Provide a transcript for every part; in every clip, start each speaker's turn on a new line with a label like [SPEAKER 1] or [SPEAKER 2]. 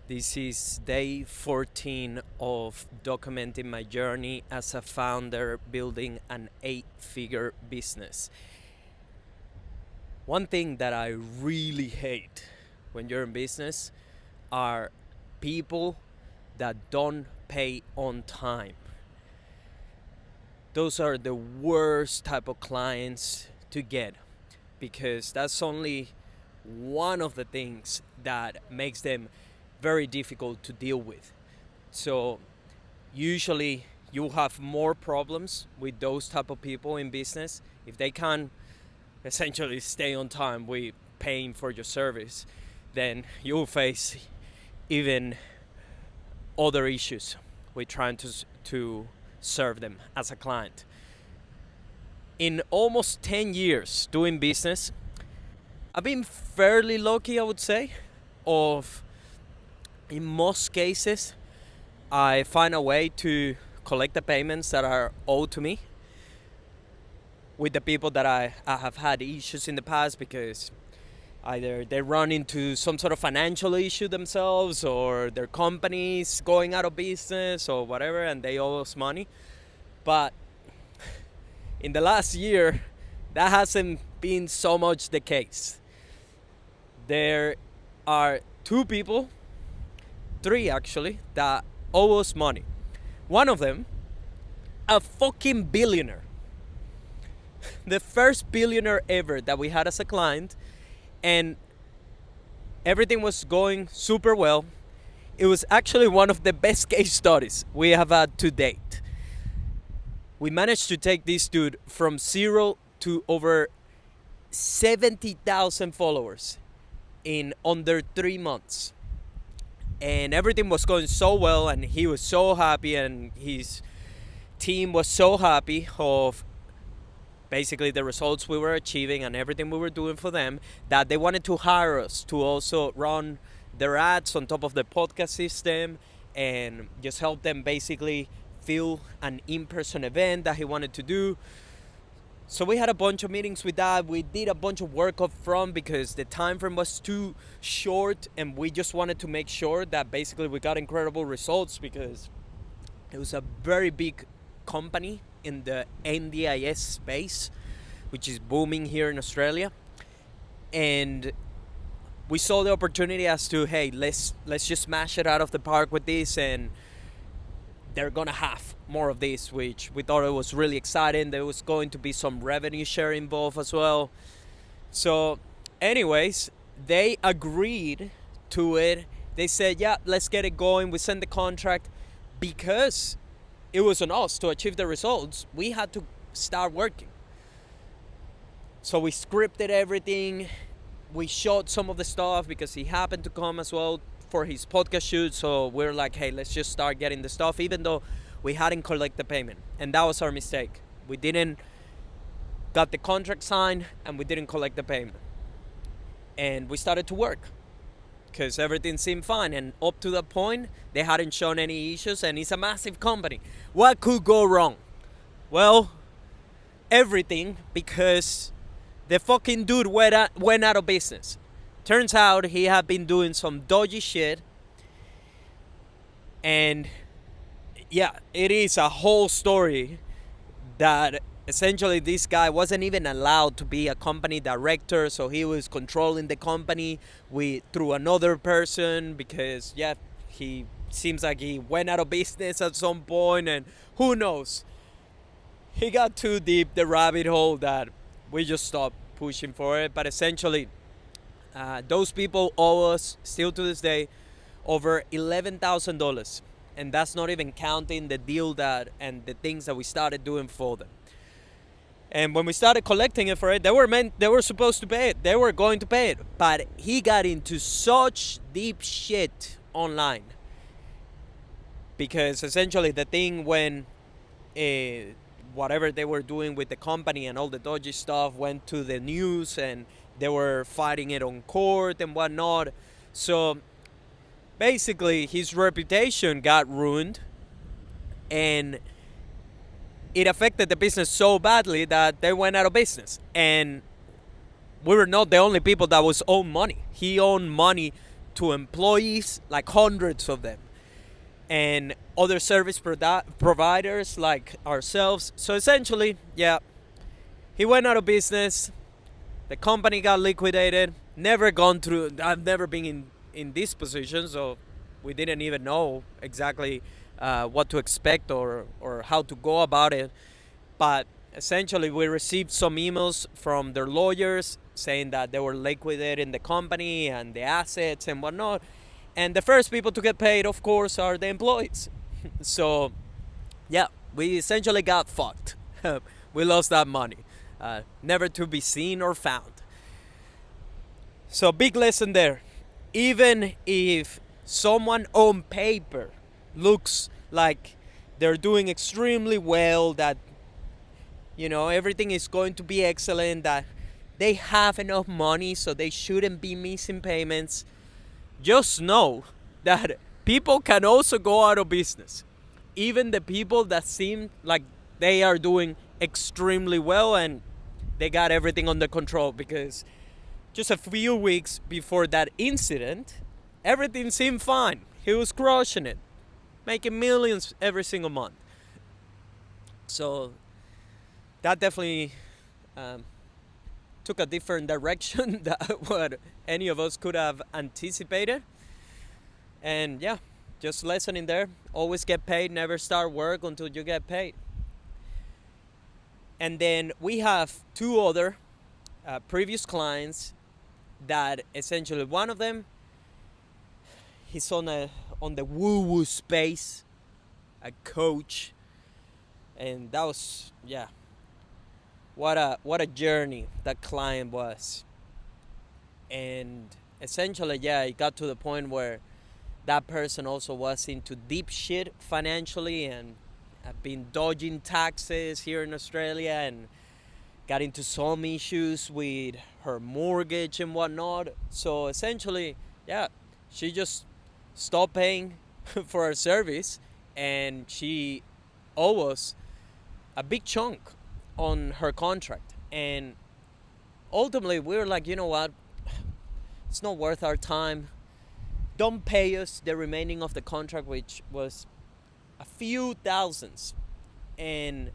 [SPEAKER 1] This is day 14 of documenting my journey as a founder building an 8-figure business. One thing that I really hate when you're in business are people that don't pay on time. Those are the worst type of clients to get because that's only one of the things that makes them very difficult to deal with. So usually you have more problems with those type of people in business if they can't essentially stay on time with paying for your service. Then you'll face even other issues with trying to serve them as a client. In almost 10 years doing business, I've been fairly lucky, I would say, of in most cases, I find a way to collect the payments that are owed to me with the people that I have had issues in the past because either they run into some sort of financial issue themselves or their company's going out of business or whatever and they owe us money. But in the last year, that hasn't been so much the case. There are three actually, that owe us money. One of them, a fucking billionaire. The first billionaire ever that we had as a client, and everything was going super well. It was actually one of the best case studies we have had to date. We managed to take this dude from 0 to over 70,000 followers in under 3 months. And everything was going so well and he was so happy and his team was so happy of basically the results we were achieving and everything we were doing for them that they wanted to hire us to also run their ads on top of the podcast system and just help them basically fill an in-person event that he wanted to do. So we had a bunch of meetings with that. We did a bunch of work up front because the time frame was too short and we just wanted to make sure that basically we got incredible results because it was a very big company in the NDIS space, which is booming here in Australia. And we saw the opportunity as to, hey, let's just smash it out of the park with this, and they're gonna have more of this, which we thought it was really exciting. There was going to be some revenue share involved as well. So anyways, they agreed to it. They said, yeah, let's get it going. We sent the contract because it was on us to achieve the results. We had to start working. So we scripted everything. We shot some of the stuff because he happened to come as well for his podcast shoot. So we're like, hey, let's just start getting the stuff, even though we hadn't collected the payment. And that was our mistake. We didn't got the contract signed and we didn't collect the payment. And we started to work because everything seemed fine. And up to that point, they hadn't shown any issues, and it's a massive company. What could go wrong? Well, everything, because the fucking dude went out of business. Turns out he had been doing some dodgy shit. And yeah, it is a whole story that essentially this guy wasn't even allowed to be a company director. So he was controlling the company through another person because, yeah, he seems like he went out of business at some point, and who knows. He got too deep the rabbit hole that we just stopped pushing for it. But essentially, those people owe us, still to this day, over $11,000. And that's not even counting the deal and the things that we started doing for them. And when we started collecting it for it, they were supposed to pay it. They were going to pay it. But he got into such deep shit online. Because essentially the thing when whatever they were doing with the company and all the dodgy stuff went to the news and they were fighting it on court and whatnot. So basically his reputation got ruined, and it affected the business so badly that they went out of business. And we were not the only people that was owed money. He owed money to employees, like hundreds of them, and other service providers like ourselves. So essentially, yeah, he went out of business. The company got liquidated. Never gone through. I've never been in this position, so we didn't even know exactly what to expect or how to go about it. But essentially, we received some emails from their lawyers saying that they were liquidating the company and the assets and whatnot. And the first people to get paid, of course, are the employees. So, yeah, we essentially got fucked. We lost that money, never to be seen or found. So, big lesson there. Even if someone on paper looks like they're doing extremely well, that everything is going to be excellent, that they have enough money so they shouldn't be missing payments, just know that people can also go out of business. Even the people that seem like they are doing extremely well and they got everything under control, because just a few weeks before that incident, everything seemed fine. He was crushing it, making millions every single month. So that definitely took a different direction than what any of us could have anticipated. And yeah, just lesson in there. Always get paid. Never start work until you get paid. And then we have two other previous clients that essentially, one of them, he's on the woo-woo space, a coach. And that was, yeah, what a journey that client was. And essentially, yeah, it got to the point where that person also was into deep shit financially and had been dodging taxes here in Australia and got into some issues with her mortgage and whatnot. So essentially, yeah, she just stopped paying for her service, and she owed us a big chunk on her contract. And ultimately, we were like, you know what? It's not worth our time. Don't pay us the remaining of the contract, which was a few thousands. And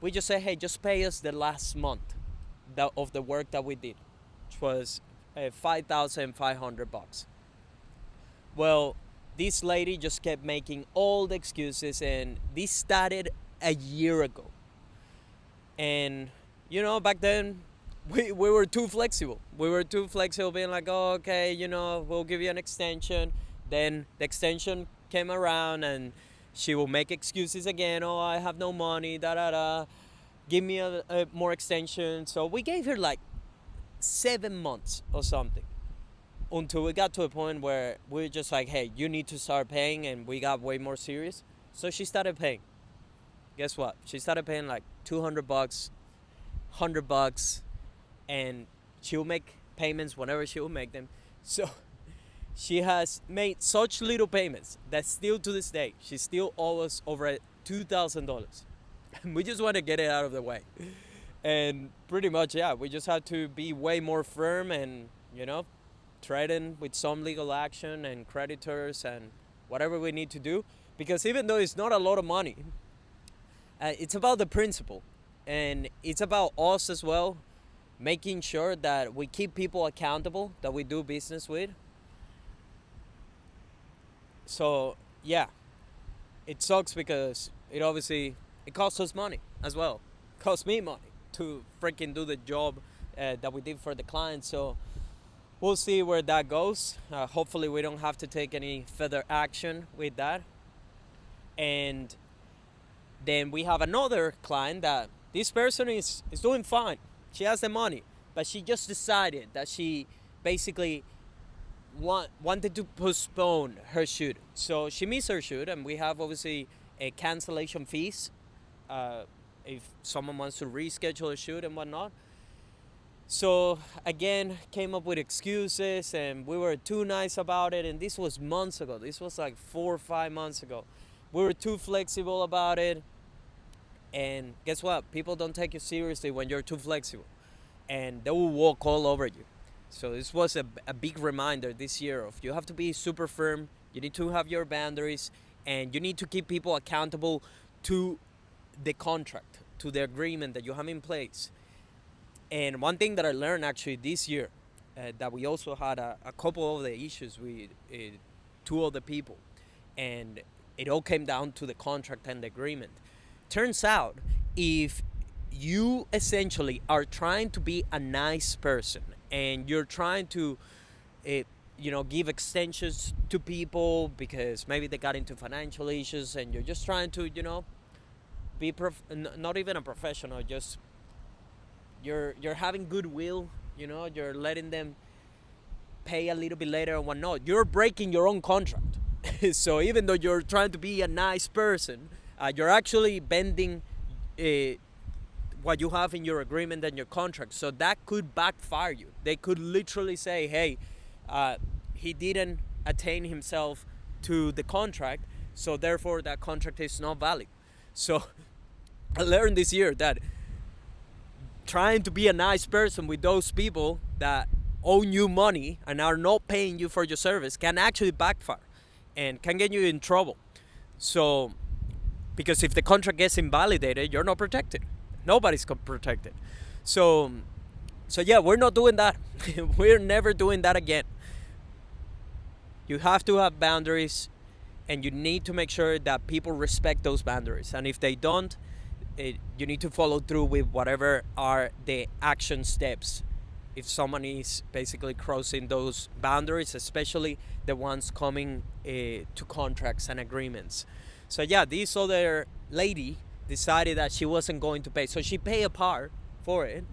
[SPEAKER 1] we just said, hey, just pay us the last month of the work that we did, which was $5,500. Well, this lady just kept making all the excuses, and this started a year ago. And, back then, we were too flexible. We were too flexible, being like, oh, okay, we'll give you an extension. Then the extension came around, and she will make excuses again. Oh, I have no money, da-da-da. Give me a more extension. So we gave her like 7 months or something, until we got to a point where we were just like, hey, you need to start paying, and we got way more serious. So she started paying. Guess what? She started paying like $200, $100, and she'll make payments whenever she will make them. So she has made such little payments that still to this day, she still owes us over $2,000. We just want to get it out of the way. And pretty much, yeah, we just have to be way more firm and, threaten with some legal action and creditors and whatever we need to do. Because even though it's not a lot of money, it's about the principle. And it's about us as well, making sure that we keep people accountable that we do business with. So, yeah, it sucks because it costs us money as well. It costs me money to freaking do the job that we did for the client. So we'll see where that goes. Hopefully we don't have to take any further action with that. And then we have another client that this person is doing fine. She has the money, but she just decided that she basically wanted to postpone her shoot. So she missed her shoot, and we have obviously a cancellation fees if someone wants to reschedule a shoot and whatnot. So again, came up with excuses, and we were too nice about it. And this was months ago. This was like 4 or 5 months ago. We were too flexible about it. And guess what? People don't take you seriously when you're too flexible, and they will walk all over you. So this was a big reminder this year of you have to be super firm. You need to have your boundaries, and you need to keep people accountable to the contract, to the agreement that you have in place. And one thing that I learned actually this year, that we also had a couple of the issues with two other people, and it all came down to the contract and the agreement. Turns out, if you essentially are trying to be a nice person and you're trying to uh, give extensions to people because maybe they got into financial issues, and you're just trying to be not even a professional, just you're having goodwill, you're letting them pay a little bit later and whatnot, you're breaking your own contract. So even though you're trying to be a nice person, you're actually bending what you have in your agreement and your contract. So that could backfire you. They could literally say, hey, he didn't attain himself to the contract, so therefore that contract is not valid. So I learned this year that trying to be a nice person with those people that owe you money and are not paying you for your service can actually backfire and can get you in trouble. So, because if the contract gets invalidated, you're not protected. Nobody's protected. So yeah, we're not doing that. We're never doing that again. You have to have boundaries, and you need to make sure that people respect those boundaries. And if they don't, you need to follow through with whatever are the action steps if someone is basically crossing those boundaries, especially the ones coming to contracts and agreements. So yeah, this other lady decided that she wasn't going to pay. So she paid a part for it,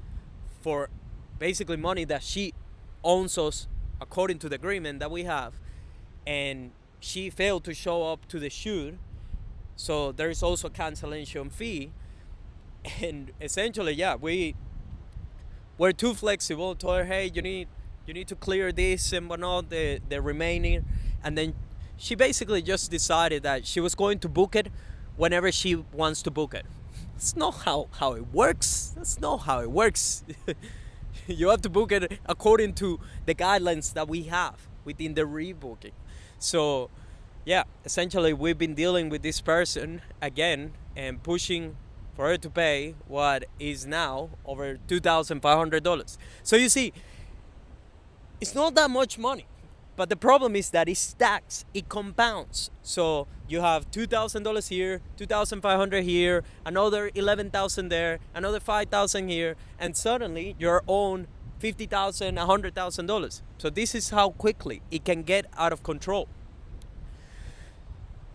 [SPEAKER 1] for basically money that she owns us according to the agreement that we have. And she failed to show up to the shoot. So there is also a cancellation fee. And essentially, yeah, we're too flexible. Told her, hey, you need to clear this and whatnot, the remaining. And then she basically just decided that she was going to book it whenever she wants to book it. That's not how it works. That's not how it works. You have to book it according to the guidelines that we have within the rebooking. So yeah, essentially we've been dealing with this person again and pushing for her to pay what is now over $2,500. So you see, it's not that much money. But the problem is that it stacks, it compounds. So you have $2,000 here, $2,500 here, another $11,000 there, another $5,000 here, and suddenly you're on $50,000, $100,000. So this is how quickly it can get out of control.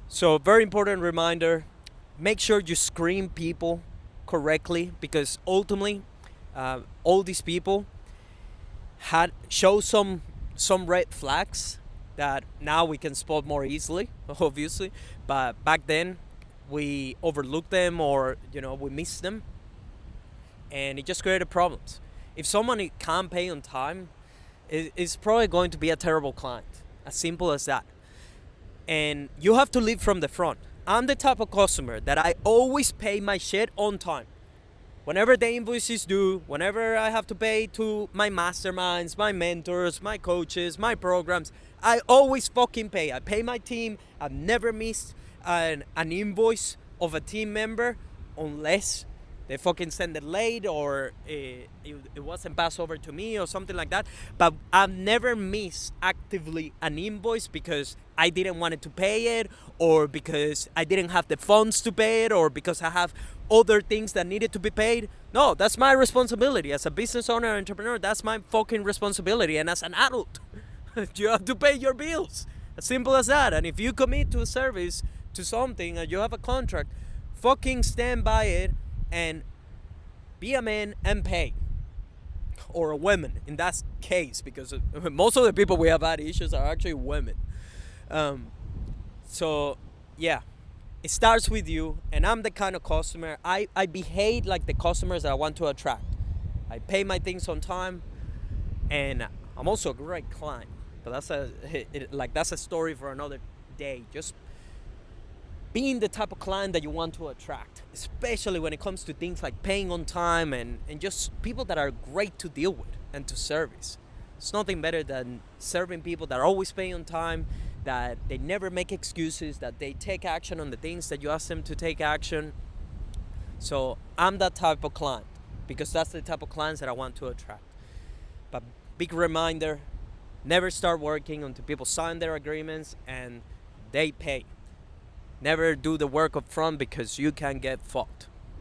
[SPEAKER 1] So very important reminder: make sure you screen people correctly, because ultimately, all these people had show some red flags that now we can spot more easily, obviously. But back then, we overlooked them, or we missed them, and it just created problems. If someone can't pay on time, it's probably going to be a terrible client. As simple as that. And you have to lead from the front. I'm the type of customer that I always pay my shit on time. Whenever the invoice is due, whenever I have to pay to my masterminds, my mentors, my coaches, my programs, I always fucking pay. I pay my team. I've never missed an invoice of a team member unless they fucking send it late, or it wasn't passed over to me or something like that. But I've never missed actively an invoice because I didn't want to pay it, or because I didn't have the funds to pay it, or because I have other things that needed to be paid. No, that's my responsibility. As a business owner, entrepreneur, that's my fucking responsibility. And as an adult, you have to pay your bills. As simple as that. And if you commit to a service, to something, and you have a contract, fucking stand by it and be a man and pay. Or a woman in that case, because most of the people we have had issues are actually women. So yeah, it starts with you. And I'm the kind of customer, I behave like the customers that I want to attract. I pay my things on time, and I'm also a great client. But that's a story for another day. Just being the type of client that you want to attract, especially when it comes to things like paying on time, and just people that are great to deal with and to service. It's nothing better than serving people that are always pay on time, that they never make excuses, that they take action on the things that you ask them to take action. So I'm that type of client because that's the type of clients that I want to attract. But big reminder, never start working until people sign their agreements and they pay. Never do the work up front because you can get fucked.